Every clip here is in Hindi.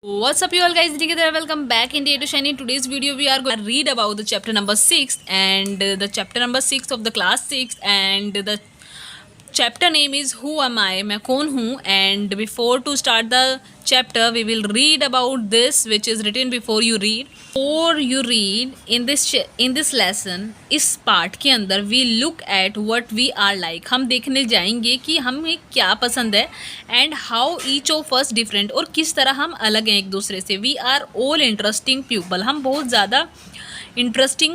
What's up you all guys, together welcome back in Day to Shine. In today's video we are going to read about the chapter number 6 and the chapter number 6 of the class 6 and the chapter name is Who Am I? मैं कौन हूँ. And before to start the chapter we will read about this which is written before you read. Before you read in this lesson, इस पार्ट के अंदर we look at what we are like. हम देखने जाएंगे कि हमें क्या पसंद है and how each of us different, और किस तरह हम अलग हैं एक दूसरे से. We are all interesting people. हम बहुत ज़्यादा इंटरेस्टिंग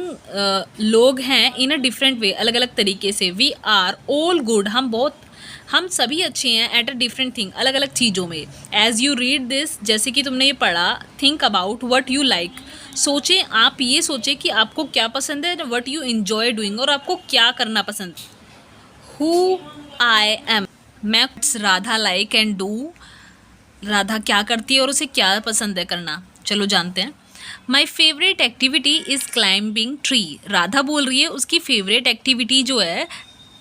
लोग हैं इन अ डिफरेंट वे, अलग अलग तरीके से. We are all good. हम सभी अच्छे हैं एट अ डिफरेंट थिंग, अलग अलग चीज़ों में. एज यू रीड दिस, जैसे कि तुमने ये पढ़ा, think about what you like. सोचें, आप ये सोचें कि आपको क्या पसंद है, वट यू इन्जॉय डूइंग, और आपको क्या करना पसंद. हु आई एम, मैं Radha like and do. Radha क्या करती है और उसे क्या पसंद है करना. चलो जानते हैं. My favourite activity is climbing tree. Radha बोल रही है उसकी फेवरेट एक्टिविटी जो है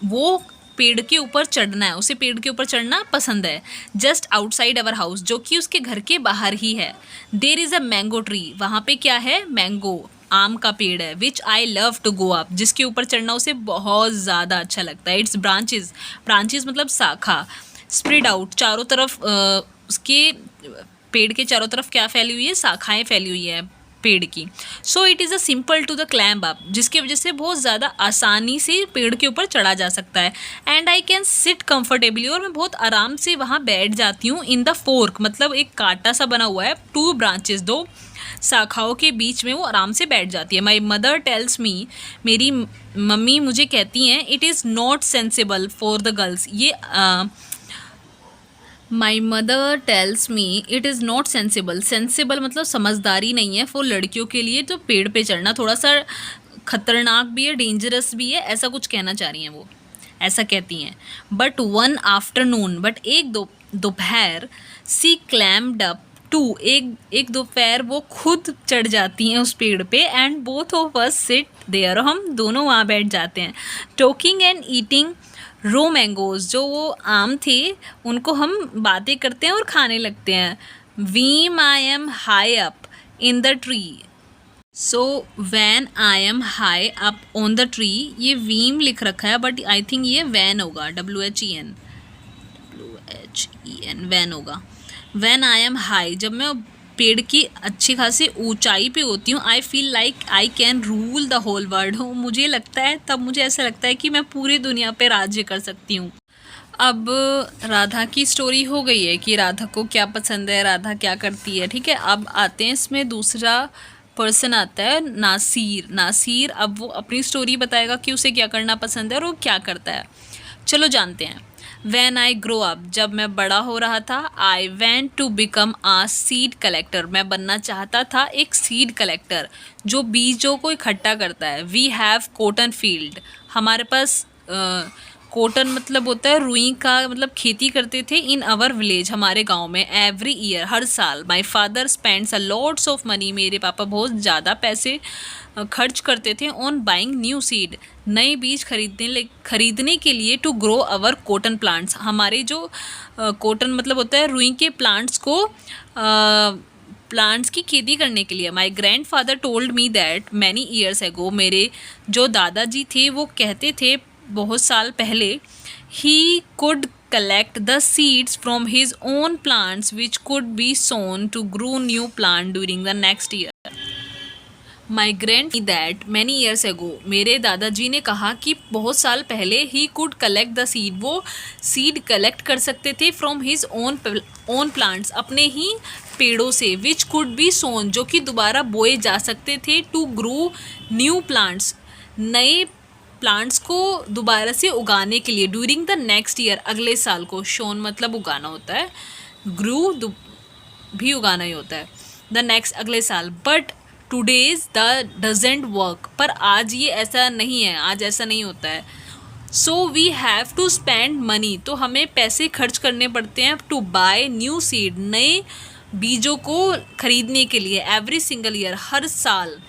वो पेड़ के ऊपर चढ़ना है, उसे पेड़ के ऊपर चढ़ना पसंद है. जस्ट आउटसाइड अवर हाउस, जो कि उसके घर के बाहर ही है. There is a mango tree, वहाँ पे क्या है, मैंगो, आम का पेड़ है. Which I love to go up, जिसके ऊपर चढ़ना उसे बहुत ज़्यादा अच्छा लगता है. इट्स ब्रांचेज, ब्रांचेज मतलब शाखा. स्प्रेड आउट, चारों तरफ उसके पेड़ के चारों तरफ क्या फैली हुई है, शाखाएँ फैली हुई है पेड़ की. So it is a simple to the climb up, जिसकी वजह से बहुत ज़्यादा आसानी से पेड़ के ऊपर चढ़ा जा सकता है. And I can sit comfortably, और मैं बहुत आराम से वहाँ बैठ जाती हूँ. इन द फोर्क मतलब एक कांटा सा बना हुआ है, टू ब्रांचेस, दो शाखाओं के बीच में वो आराम से बैठ जाती है. माई मदर टेल्स मी, मेरी मम्मी मुझे कहती हैं, it is not sensible for the girls. ये my mother tells me it is not sensible. Sensible मतलब समझदारी नहीं है फॉर लड़कियों के लिए. तो पेड़ पे चढ़ना थोड़ा सा खतरनाक भी है, डेंजरस भी है, ऐसा कुछ कहना चाह रही हैं वो, ऐसा कहती हैं. बट वन आफ्टरनून, बट एक दोपहर, सी क्लैम्ड अप टू, एक दोपहर वो खुद चढ़ जाती हैं उस पेड़ पे. And both of us sit there, हम दोनों वहाँ बैठ जाते हैं. Talking and eating raw mangoes, जो वो आम थे उनको हम बातें करते हैं और खाने लगते हैं. Vim I am high up in the tree. So when I am high up on the tree, ये वीम लिख रखा है बट आई थिंक ये वैन होगा, WHEN, वैन होगा. वैन आई एम हाई, जब मैं पेड़ की अच्छी खासी ऊंचाई पे होती हूँ, I feel like I can rule the whole world. मुझे लगता है, तब मुझे ऐसा लगता है कि मैं पूरी दुनिया पे राज्य कर सकती हूँ. अब राधा की स्टोरी हो गई है कि राधा को क्या पसंद है, राधा क्या करती है, ठीक है. अब आते हैं इसमें दूसरा पर्सन आता है, नासिर. नासिर अब वो अपनी स्टोरी बताएगा कि उसे क्या करना पसंद है और वो क्या करता है. चलो जानते हैं. When I grow up, जब मैं बड़ा हो रहा था, I went to become a seed collector. मैं बनना चाहता था एक सीड कलेक्टर, जो बीजों को इकट्ठा करता है. We have cotton field, हमारे पास कॉटन मतलब होता है रुई का, मतलब खेती करते थे. इन आवर विलेज, हमारे गांव में. एवरी ईयर, हर साल. My father spends a lots of money, मेरे पापा बहुत ज़्यादा पैसे खर्च करते थे ऑन बाइंग न्यू सीड, नए बीज खरीदने के लिए. To grow our cotton plants, हमारे जो कॉटन मतलब होता है रुई के प्लांट्स को प्लांट्स की खेती करने के लिए. My grand father told me that many years ago, मेरे जो दादाजी थे वो कहते थे बहुत साल पहले, he could collect the seeds from his own plants which could be sown to grow new plant during the next year. My grand that many years ago, मेरे दादाजी ने कहा कि बहुत साल पहले he could collect the seed, वो seed collect कर सकते थे from his own plants, अपने ही पेड़ों से. which could be sown, जो कि दोबारा बोए जा सकते थे. to grow new plants, नए प्लांट्स को दोबारा से उगाने के लिए. ड्यूरिंग द नेक्स्ट ईयर, अगले साल को. शोन मतलब उगाना होता है, ग्रू भी उगाना ही होता है. द नेक्स्ट, अगले साल. But today's the doesn't work, पर आज ये ऐसा नहीं है, आज ऐसा नहीं होता है. So we have to spend money, तो हमें पैसे खर्च करने पड़ते हैं. टू बाय न्यू सीड, नए बीजों को खरीदने के लिए. एवरी सिंगल ईयर, हर साल.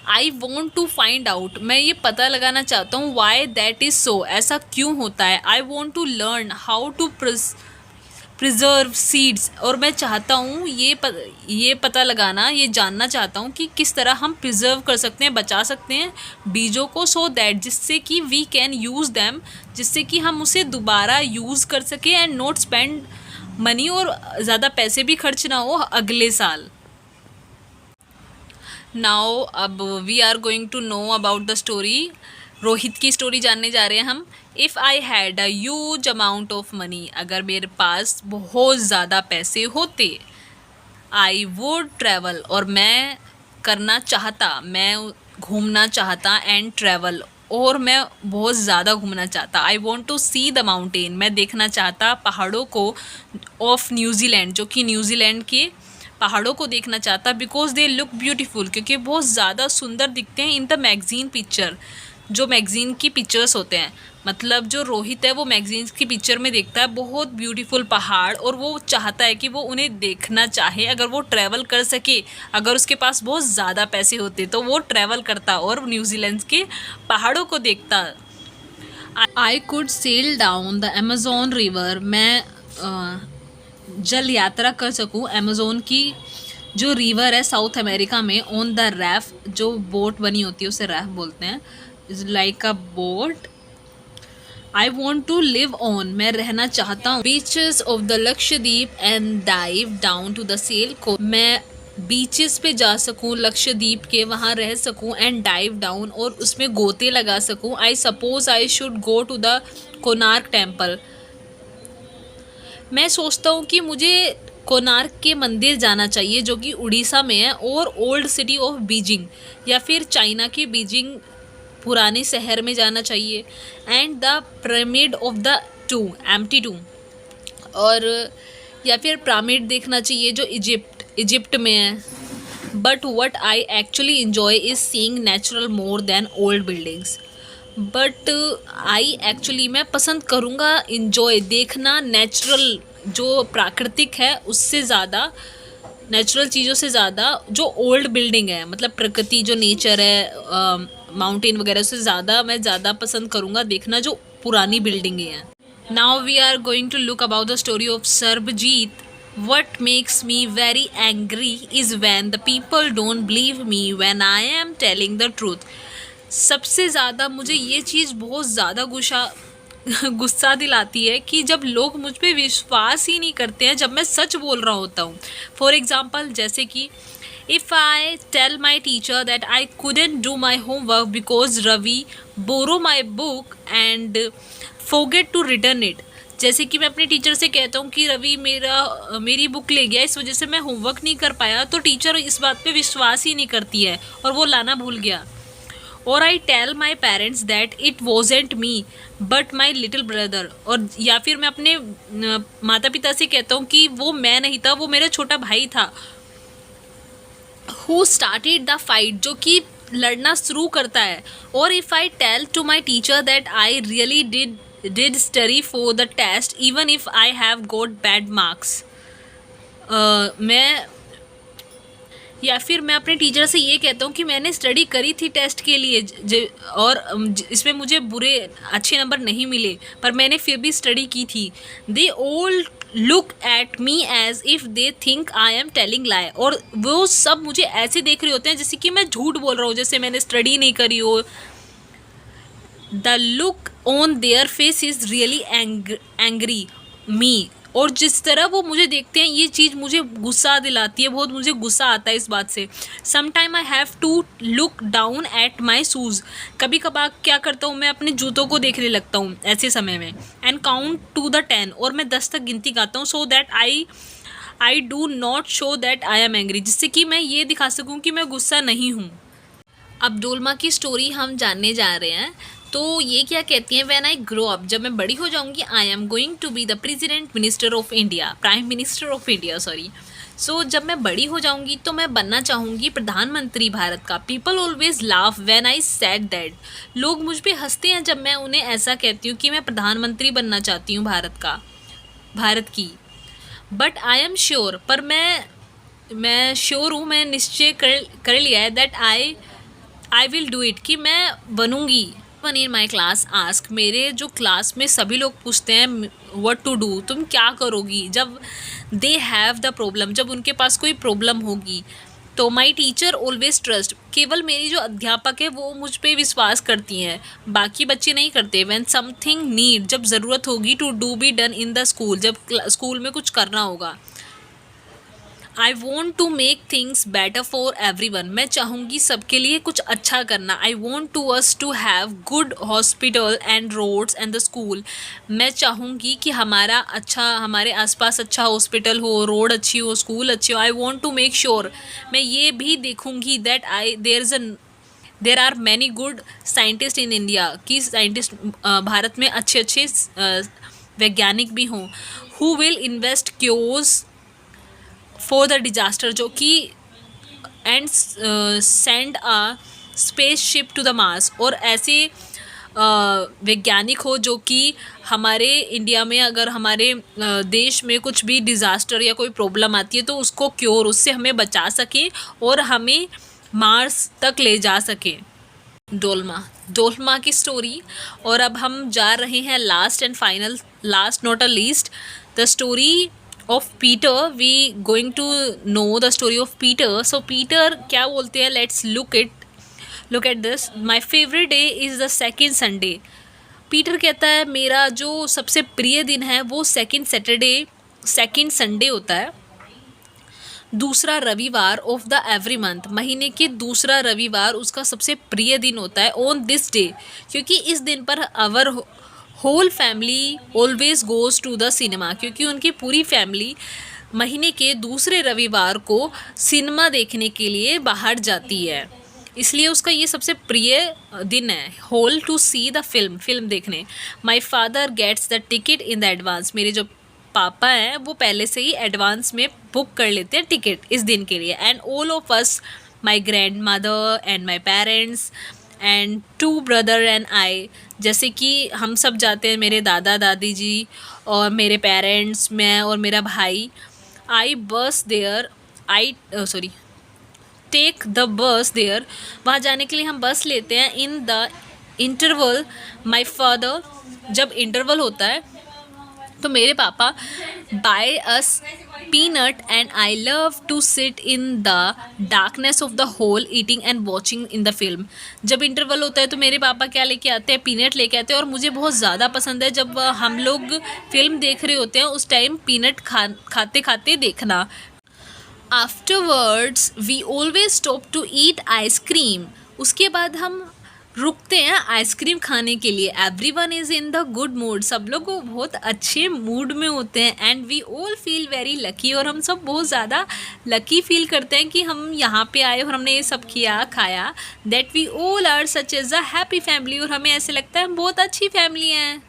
I want to find out, मैं ये पता लगाना चाहता हूँ. वाई दैट इज़ सो, ऐसा क्यों होता है. I want to learn how to preserve seeds, और मैं चाहता हूँ ये पता लगाना, ये जानना चाहता हूँ कि किस तरह हम प्रिजर्व कर सकते हैं, बचा सकते हैं बीजों को, सो दैट जिससे कि वी कैन यूज़ दैम, जिससे कि हम उसे दोबारा यूज़ कर सकें एंड नॉट स्पेंड मनी, और ज़्यादा पैसे भी खर्च ना हो अगले साल। नाउ अब we are going to know about the story. Rohit की स्टोरी जानने जा रहे हैं हम। If I had a huge amount of money, अगर मेरे पास बहुत ज़्यादा पैसे होते, आई वुड ट्रैवल, और मैं करना चाहता, मैं घूमना चाहता, एंड ट्रैवल, और मैं बहुत ज़्यादा घूमना चाहता। I want to see the mountain, मैं देखना चाहता पहाड़ों को, ऑफ न्यूजीलैंड, जो कि न्यूजीलैंड के पहाड़ों को देखना चाहता, बिकॉज दे लुक ब्यूटीफुल, क्योंकि बहुत ज़्यादा सुंदर दिखते हैं इन द मैगज़ीन पिक्चर, जो मैगज़ीन की पिक्चर्स होते हैं। मतलब जो रोहित है वो मैगज़ीन्स की पिक्चर में देखता है बहुत ब्यूटीफुल पहाड़, और वो चाहता है कि वो उन्हें देखना चाहे, अगर वो ट्रैवल कर सके, अगर उसके पास बहुत ज़्यादा पैसे होते तो वो ट्रैवल करता और न्यूजीलैंड के पहाड़ों को देखता। I could sail down the Amazon river, मैं जल यात्रा कर सकूँ अमेज़ोन की जो रिवर है साउथ अमेरिका में, ऑन द रैफ, जो बोट बनी होती है उसे रैफ बोलते हैं, is like a boat. I want to live on, मैं रहना चाहता हूँ beaches of the Lakshadweep and dive down to the sail को, मैं बीचेस पे जा सकूँ लक्षद्वीप के, वहाँ रह सकूँ, एंड डाइव डाउन, और उसमें गोते लगा सकूँ। I suppose I should go to the Konark temple, मैं सोचता हूँ कि मुझे कोणार्क के मंदिर जाना चाहिए जो कि उड़ीसा में है, और ओल्ड सिटी ऑफ बीजिंग, या फिर चाइना के बीजिंग पुराने शहर में जाना चाहिए, and the pyramid of the empty too, और या फिर पिरामिड देखना चाहिए जो इजिप्ट में है। But what I actually enjoy is seeing natural more than old buildings, but I actually मैं पसंद करूँगा इन्जॉय देखना नेचुरल, जो प्राकृतिक है उससे ज़्यादा, नेचुरल चीज़ों से ज़्यादा जो ओल्ड बिल्डिंग है, मतलब प्रकृति जो नेचर है, माउंटेन वगैरह से ज़्यादा मैं ज़्यादा पसंद करूँगा देखना जो पुरानी बिल्डिंगें हैं। Now we are going to look about the story of Sarabjit. What makes me very angry is when the people don't believe me when I am telling the truth. सबसे ज़्यादा मुझे ये चीज़ बहुत ज़्यादा गुस्सा दिलाती है कि जब लोग मुझ पे विश्वास ही नहीं करते हैं जब मैं सच बोल रहा होता हूँ। फॉर एग्ज़ाम्पल, जैसे कि if I tell my teacher that I couldn't do my homework because Ravi borrow my book and forget to return it, जैसे कि मैं अपने टीचर से कहता हूँ कि रवि मेरी बुक ले गया, इस वजह से मैं होमवर्क नहीं कर पाया, तो टीचर इस बात पे विश्वास ही नहीं करती है और वो लाना भूल गया। और I tell my parents that it wasn't me but my little brother, और या फिर मैं अपने माता पिता से कहता हूँ कि वो मैं नहीं था, वो मेरा छोटा भाई था। हु स्टार्टेड द फाइट, जो कि लड़ना शुरू करता है। और if I tell to my teacher that I really did study for the test even if I have got bad marks, मैं या फिर मैं अपने टीचर से ये कहता हूँ कि मैंने स्टडी करी थी टेस्ट के लिए और इसमें मुझे अच्छे नंबर नहीं मिले, पर मैंने फिर भी स्टडी की थी। They all look at me as if they think I am telling lie, और वो सब मुझे ऐसे देख रहे होते हैं जैसे कि मैं झूठ बोल रहा हूँ, जैसे मैंने स्टडी नहीं करी हो। The look on their face is really angry मी, और जिस तरह वो मुझे देखते हैं ये चीज़ मुझे गुस्सा दिलाती है, बहुत मुझे गुस्सा आता है इस बात से। Some time I have to look down at my shoes, कभी कभार क्या करता हूँ मैं अपने जूतों को देखने लगता हूँ ऐसे समय में। एंड काउंट टू द 10, और मैं 10 तक गिनती गाता हूँ, so that I do not show that I am angry, जिससे कि मैं ये दिखा सकूँ कि मैं गुस्सा नहीं हूँ। अब डोलमा की स्टोरी हम जानने जा रहे हैं। तो ये क्या कहती हैं, व्हेन आई ग्रो अप, जब मैं बड़ी हो जाऊंगी, I am going to be the president minister of India, prime minister of India sorry. So जब मैं बड़ी हो जाऊंगी तो मैं बनना चाहूँगी प्रधानमंत्री भारत का। People always laugh when I said that, लोग मुझ पर हंसते हैं जब मैं उन्हें ऐसा कहती हूँ कि मैं प्रधानमंत्री बनना चाहती हूँ भारत की। बट आई एम श्योर, पर मैं श्योर हूँ, मैं निश्चय कर लिया है that I will do it, कि मैं बनूँगी, everyone in my class ask, मेरे जो क्लास में सभी लोग पूछते हैं व्हाट टू डू, तुम क्या करोगी जब दे हैव द प्रॉब्लम, जब उनके पास कोई प्रॉब्लम होगी। तो माई टीचर ऑलवेज ट्रस्ट, केवल मेरी जो अध्यापक है वो मुझ पे विश्वास करती हैं, बाकी बच्चे नहीं करते। व्हेन समथिंग नीड, जब ज़रूरत होगी, to do be done in the school, जब स्कूल में कुछ करना होगा। I want to make things better for every one, मैं चाहूँगी सबके लिए कुछ अच्छा करना। I want to us to have good hospital and roads and the school, मैं चाहूँगी कि हमारे आसपास अच्छा हॉस्पिटल हो, रोड अच्छी हो, स्कूल अच्छी हो। I want to make sure, मैं ये भी देखूँगी that there are many good scientist in India, कि साइंटिस्ट भारत में अच्छे अच्छे वैज्ञानिक भी हों। Who will invest cures for the disaster, जो कि and send a spaceship to the Mars, और ऐसे वैज्ञानिक हो जो कि हमारे इंडिया में अगर हमारे देश में कुछ भी डिज़ास्टर या कोई प्रॉब्लम आती है तो उसको क्योर, उससे हमें बचा सके और हमें मार्स तक ले जा सके। डोलमा की स्टोरी। और अब हम जा रहे हैं last and final, last not a least, the story of Peter. We going to know the story of Peter. So Peter क्या बोलते हैं, let's look at this. My favourite day is the second Sunday. Peter कहता है मेरा जो सबसे प्रिय दिन है वो सेकेंड संडे होता है, दूसरा रविवार ऑफ द एवरी मंथ, महीने के दूसरा रविवार उसका सबसे प्रिय दिन होता है। ऑन दिस डे, क्योंकि इस दिन पर our whole family always goes to the cinema, क्योंकि उनकी पूरी फैमिली महीने के दूसरे रविवार को सिनेमा देखने के लिए बाहर जाती है, इसलिए उसका ये सबसे प्रिय दिन है। होल टू सी द फिल्म देखने। My father gets the ticket in the advance, मेरे जो पापा हैं वो पहले से ही एडवांस में बुक कर लेते हैं टिकट इस दिन के लिए। And all of us, my grand mother and my parents and 2 brother and I, जैसे कि हम सब जाते हैं, मेरे दादा दादी जी और मेरे पेरेंट्स, मैं और मेरा भाई। टेक द बस देयर, वहाँ जाने के लिए हम बस लेते हैं। In the interval my father, जब इंटरवल होता है तो मेरे पापा buy us peanut and I love to sit in the darkness of the hall eating and watching in the film. जब इंटरवल होता है तो मेरे पापा क्या लेके आते हैं, पीनट लेके आते हैं, और मुझे बहुत ज़्यादा पसंद है जब हम लोग फिल्म देख रहे होते हैं उस टाइम पीनट खाते खाते देखना। Afterwards we always stop to eat ice cream, उसके बाद हम रुकते हैं आइसक्रीम खाने के लिए। Everyone is in the good mood, सब लोग बहुत अच्छे मूड में होते हैं। And we all feel very lucky, और हम सब बहुत ज़्यादा लकी फील करते हैं कि हम यहाँ पे आए और हमने ये सब किया खाया। That we all are such as a happy family, और हमें ऐसे लगता है हम बहुत अच्छी फैमिली हैं।